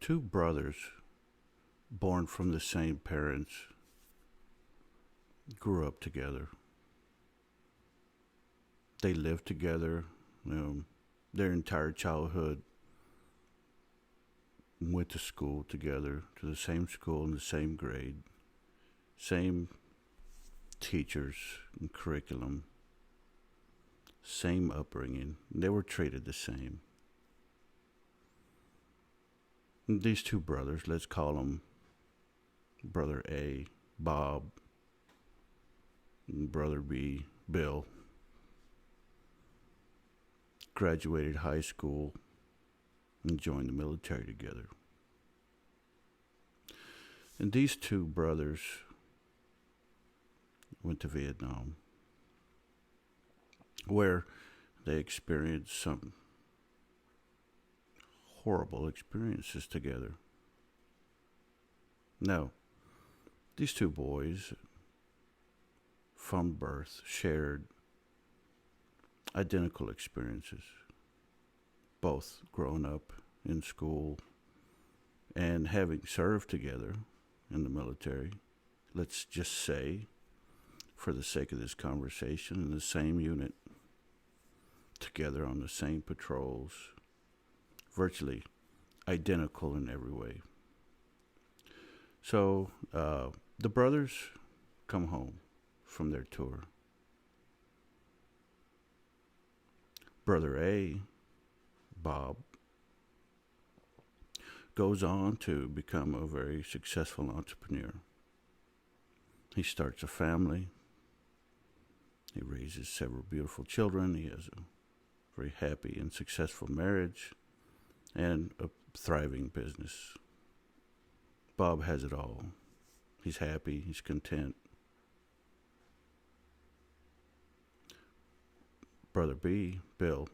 Two brothers born from the same parents grew up together. They lived together, their entire childhood, went to school together, to the same school in the same grade, same teachers and curriculum, same upbringing. They were treated the same. And these two brothers, let's call them Brother A, Bob, and Brother B, Bill, graduated high school and joined the military together. And these two brothers went to Vietnam, where they experienced some horrible experiences together. Now, these two boys from birth shared identical experiences, both growing up in school and having served together in the military. Let's just say, for the sake of this conversation, in the same unit, together on the same patrols, virtually identical in every way. So the brothers come home from their tour. Brother A, Bob, goes on to become a very successful entrepreneur. He starts a family. He raises several beautiful children. He has a very happy and successful marriage and a thriving business. Bob has it all. He's happy. He's content. Brother B, Bill,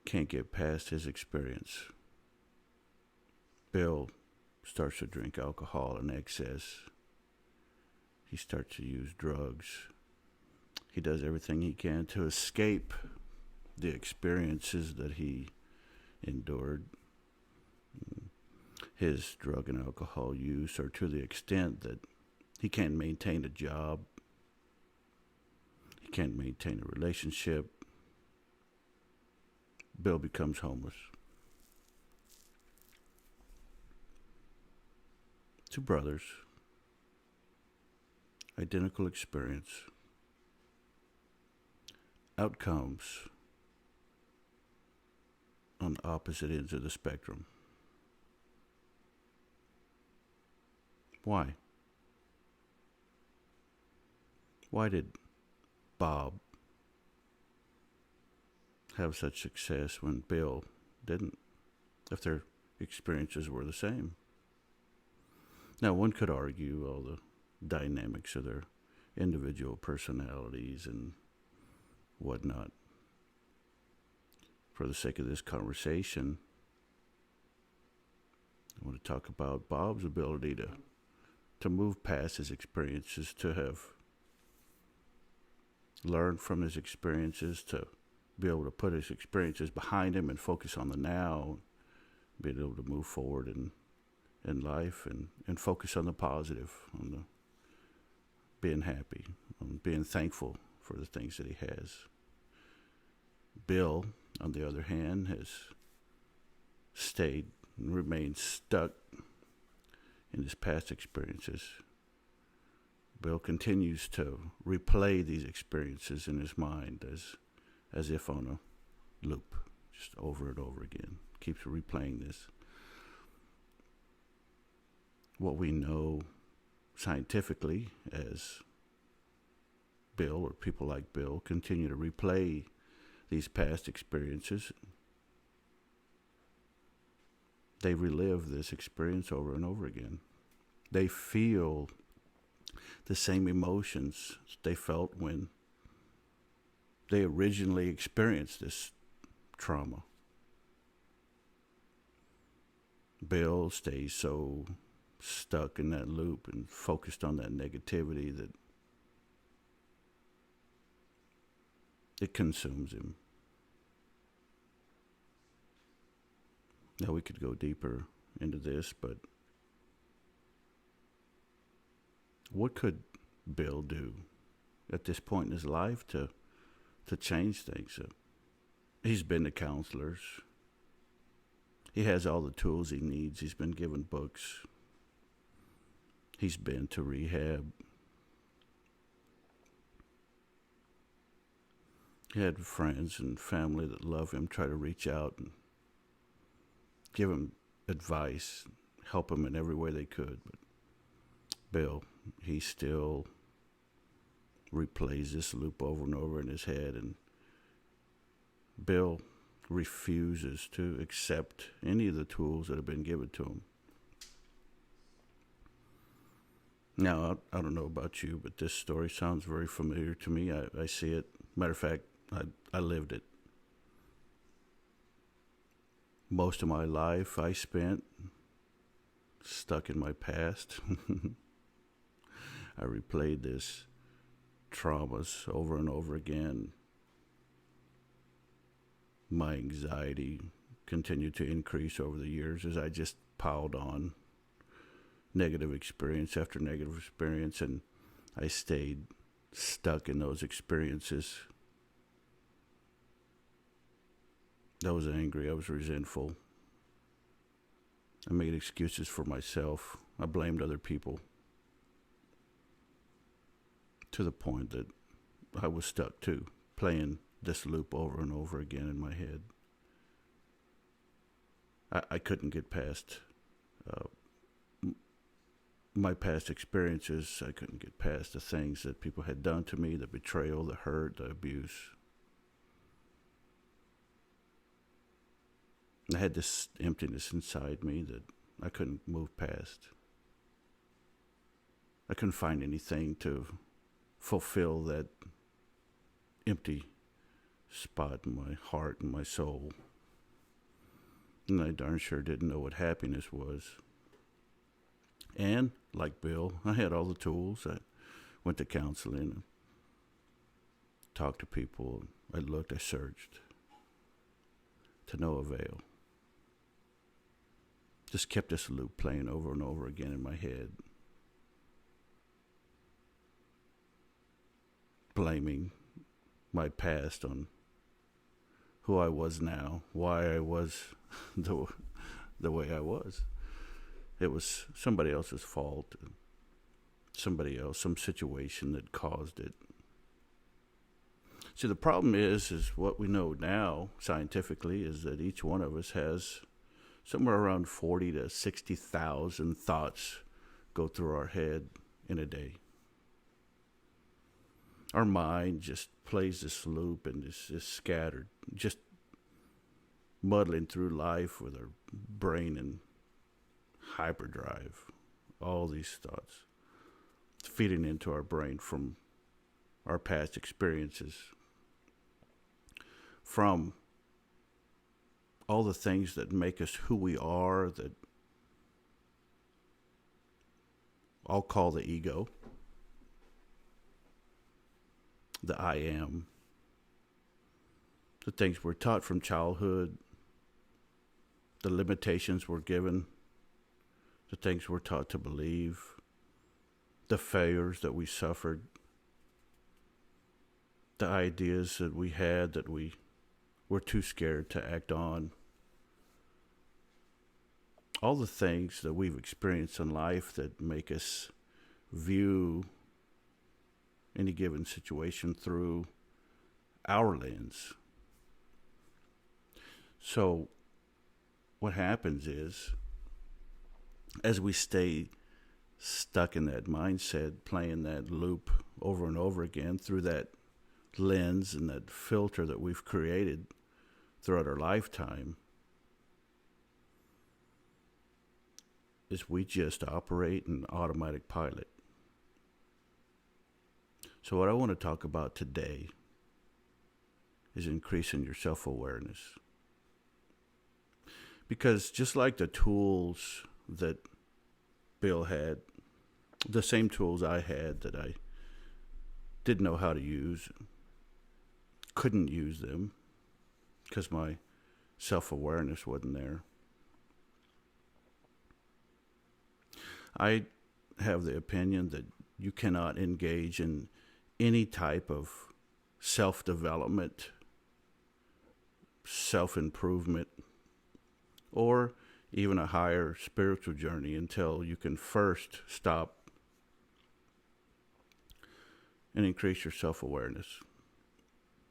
can't get past his experience. Bill starts to drink alcohol in excess. He starts to use drugs. He does everything he can to escape the experiences that he endured. His drug and alcohol use are to the extent that he can't maintain a job. He can't maintain a relationship. Bill becomes homeless. Two brothers, identical experience, outcomes on opposite ends of the spectrum. Why? Why did Bob have such success when Bill didn't, if their experiences were the same? Now, one could argue all the dynamics of their individual personalities and whatnot. For the sake of this conversation, I want to talk about Bob's ability to move past his experiences, to have learned from his experiences, to be able to put his experiences behind him and focus on the now, being able to move forward in life and focus on the positive, on the being happy, on being thankful for the things that he has. Bill, on the other hand, has stayed and remained stuck in his past experiences. Bill continues to replay these experiences in his mind as if on a loop, just over and over again. Keeps replaying this. What we know scientifically as Bill, or people like Bill, continue to replay these past experiences. They relive this experience over and over again. They feel the same emotions they felt when they originally experienced this trauma. Bill stays so stuck in that loop and focused on that negativity that it consumes him. Now, we could go deeper into this, but what could Bill do at this point in his life to change things? He's been to counselors. He has all the tools he needs. He's been given books. He's been to rehab. He had friends and family that love him try to reach out and give him advice, help him in every way they could. But Bill, he still replays this loop over and over in his head, and Bill refuses to accept any of the tools that have been given to him. Now, I don't know about you, but this story sounds very familiar to me. I see it. Matter of fact, I lived it. Most of my life I spent stuck in my past. I replayed this traumas over and over again. My anxiety continued to increase over the years as I just piled on negative experience after negative experience, and I stayed stuck in those experiences. I was angry. I was resentful. I made excuses for myself. I blamed other people to the point that I was stuck too, playing this loop over and over again in my head. I couldn't get past my past experiences. I couldn't get past the things that people had done to me, the betrayal, the hurt, the abuse. I had this emptiness inside me that I couldn't move past. I couldn't find anything to fulfill that empty spot in my heart and my soul. And I darn sure didn't know what happiness was. And, like Bill, I had all the tools. I went to counseling and talked to people. I looked, I searched. To no avail. Just kept this loop playing over and over again in my head. Blaming my past on who I was now, why I was the way I was. It was somebody else's fault, somebody else, some situation that caused it. See, the problem is what we know now scientifically is that each one of us has somewhere around 40 to 60,000 thoughts go through our head in a day. Our mind just plays this loop and is just scattered, just muddling through life with our brain in hyperdrive. All these thoughts feeding into our brain from our past experiences, from all the things that make us who we are, that I'll call the ego, the I am, the things we're taught from childhood, the limitations we're given, the things we're taught to believe, the failures that we suffered, the ideas that we had that we were too scared to act on. All the things that we've experienced in life that make us view any given situation through our lens. So what happens is, as we stay stuck in that mindset, playing that loop over and over again through that lens and that filter that we've created throughout our lifetime, is we just operate in automatic pilot. So what I want to talk about today is increasing your self-awareness. Because just like the tools that Bill had, the same tools I had that I didn't know how to use, couldn't use them because my self-awareness wasn't there. I have the opinion that you cannot engage in any type of self-development, self-improvement, or even a higher spiritual journey until you can first stop and increase your self-awareness.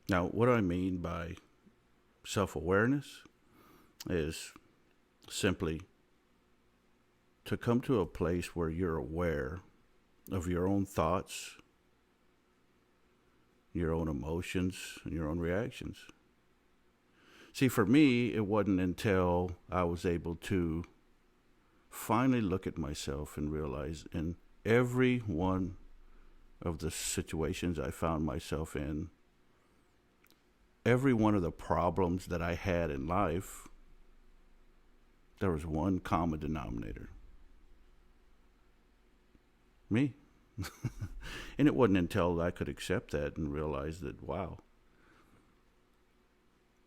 Now, what I mean by self-awareness is simply to come to a place where you're aware of your own thoughts, your own emotions, and your own reactions. See, for me, it wasn't until I was able to finally look at myself and realize in every one of the situations I found myself in, every one of the problems that I had in life, there was one common denominator. Me. And it wasn't until I could accept that and realize that, wow,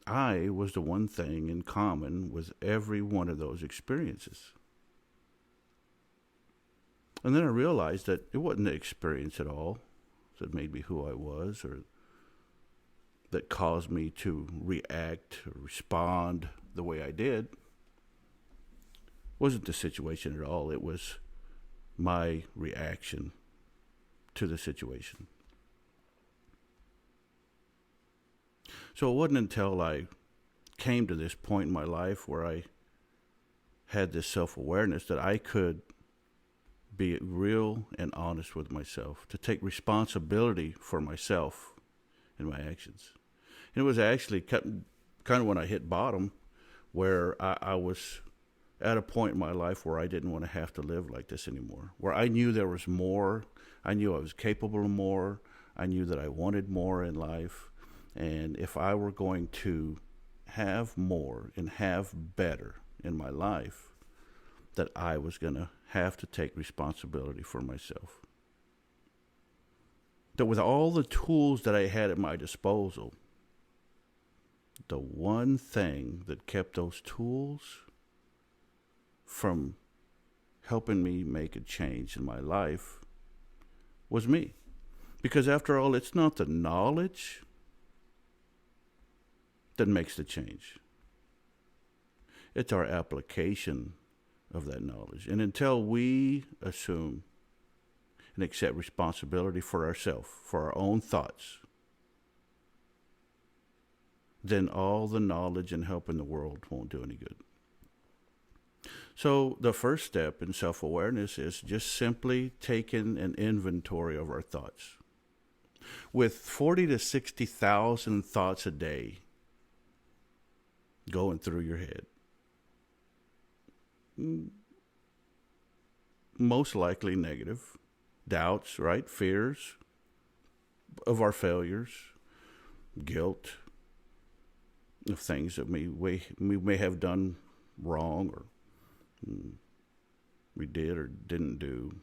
I was the one thing in common with every one of those experiences. And then I realized that it wasn't the experience at all that made me who I was or that caused me to react or respond the way I did. It wasn't the situation at all. It was my reaction to the situation. So it wasn't until I came to this point in my life where I had this self-awareness that I could be real and honest with myself, to take responsibility for myself and my actions. And it was actually kind of when I hit bottom where I was at a point in my life where I didn't want to have to live like this anymore, where I knew there was more. I knew I was capable of more. I knew that I wanted more in life. And if I were going to have more and have better in my life, that I was going to have to take responsibility for myself. That with all the tools that I had at my disposal, the one thing that kept those tools from helping me make a change in my life was me. Because after all, it's not the knowledge that makes the change. It's our application of that knowledge. And until we assume and accept responsibility for ourselves, for our own thoughts, then all the knowledge and help in the world won't do any good. So the first step in self-awareness is just simply taking an inventory of our thoughts. With 40 to 60,000 thoughts a day going through your head, most likely negative, doubts, right? Fears of our failures, guilt of things that we may have done wrong or we did or didn't do,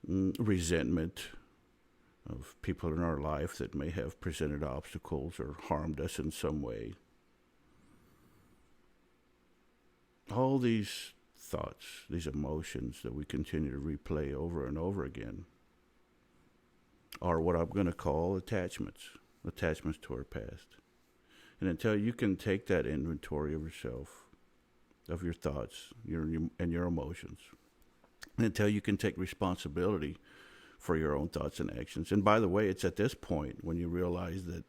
resentment of people in our life that may have presented obstacles or harmed us in some way. All these thoughts, these emotions that we continue to replay over and over again are what I'm going to call attachments to our past. And until you can take that inventory of yourself, of your thoughts and your emotions, and until you can take responsibility for your own thoughts and actions. And by the way, it's at this point when you realize that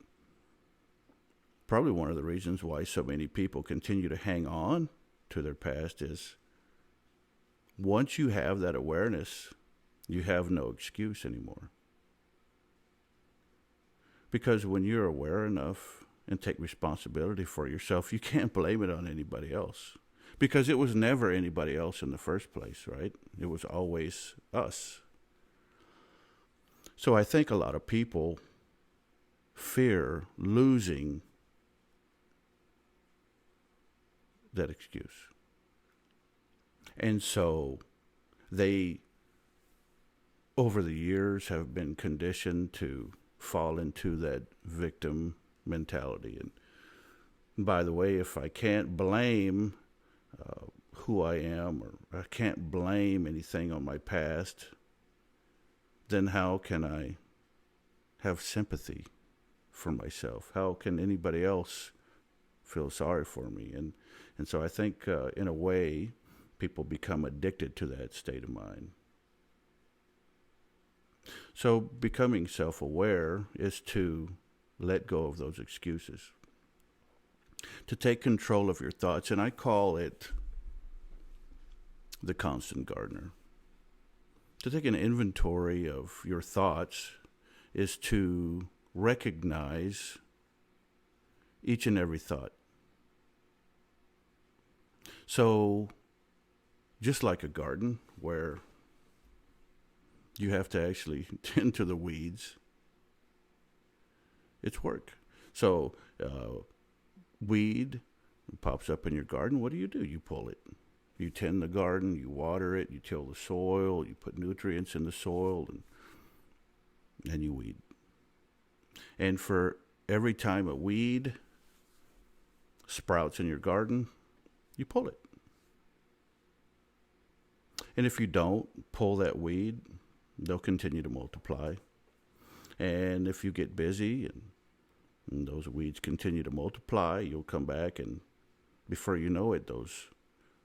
probably one of the reasons why so many people continue to hang on to their past is once you have that awareness, you have no excuse anymore. Because when you're aware enough and take responsibility for yourself, you can't blame it on anybody else. Because it was never anybody else in the first place, right? It was always us. So I think a lot of people fear losing that excuse. And so they, over the years, have been conditioned to fall into that victim mentality. And by the way, if I can't blame who I am, or I can't blame anything on my past, then how can I have sympathy for myself? How can anybody else feel sorry for me? And so I think, in a way, people become addicted to that state of mind. So becoming self-aware is to let go of those excuses, to take control of your thoughts. And I call it the constant gardener. To take an inventory of your thoughts is to recognize each and every thought. So, just like a garden where you have to actually tend to the weeds, it's work. So, weed pops up in your garden. What do? You pull it. You tend the garden, you water it, you till the soil, you put nutrients in the soil, and you weed. And for every time a weed sprouts in your garden, you pull it. And if you don't pull that weed, they'll continue to multiply. And if you get busy and those weeds continue to multiply, you'll come back, and before you know it, those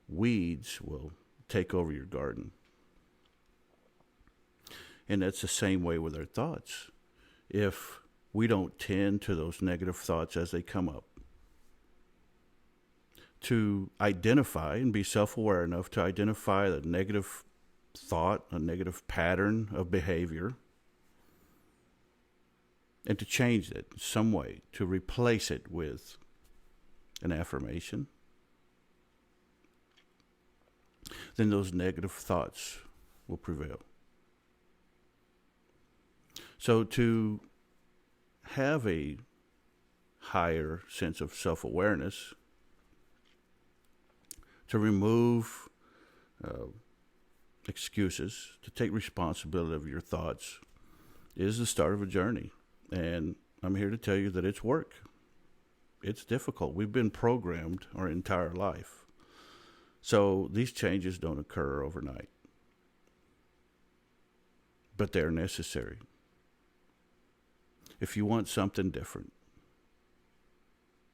weeds will take over your garden. And that's the same way with our thoughts. If we don't tend to those negative thoughts as they come up, to identify and be self-aware enough to identify the negative thought, a negative pattern of behavior, and to change it in some way, to replace it with an affirmation, then those negative thoughts will prevail. So to have a higher sense of self-awareness, to remove excuses, to take responsibility of your thoughts, is the start of a journey. And I'm here to tell you that it's work. It's difficult. We've been programmed our entire life. So these changes don't occur overnight. But they're necessary. If you want something different,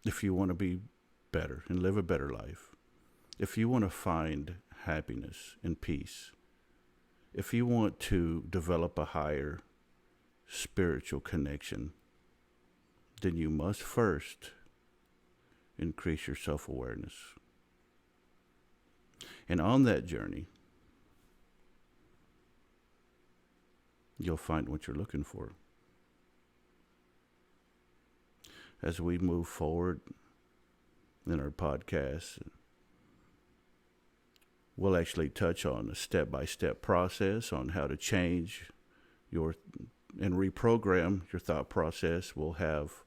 if you want to be better and live a better life, if you want to find happiness and peace, if you want to develop a higher spiritual connection, then you must first increase your self-awareness. And on that journey, you'll find what you're looking for. As we move forward in our podcast, we'll actually touch on a step-by-step process on how to change and reprogram your thought process. We'll have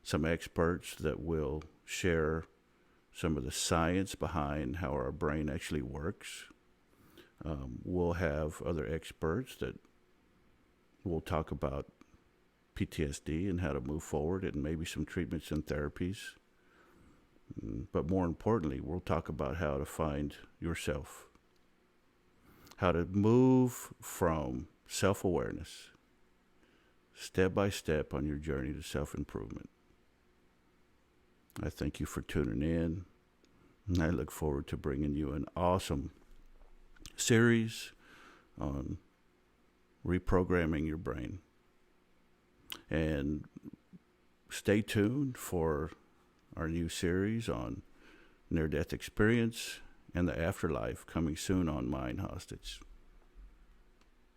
some experts that will share some of the science behind how our brain actually works. We'll have other experts that will talk about PTSD and how to move forward, and maybe some treatments and therapies. But more importantly, we'll talk about how to find yourself, how to move from self-awareness step by step on your journey to self-improvement. I thank you for tuning in, and I look forward to bringing you an awesome series on reprogramming your brain. And stay tuned for our new series on near-death experience and the afterlife, coming soon on Mind Hostage.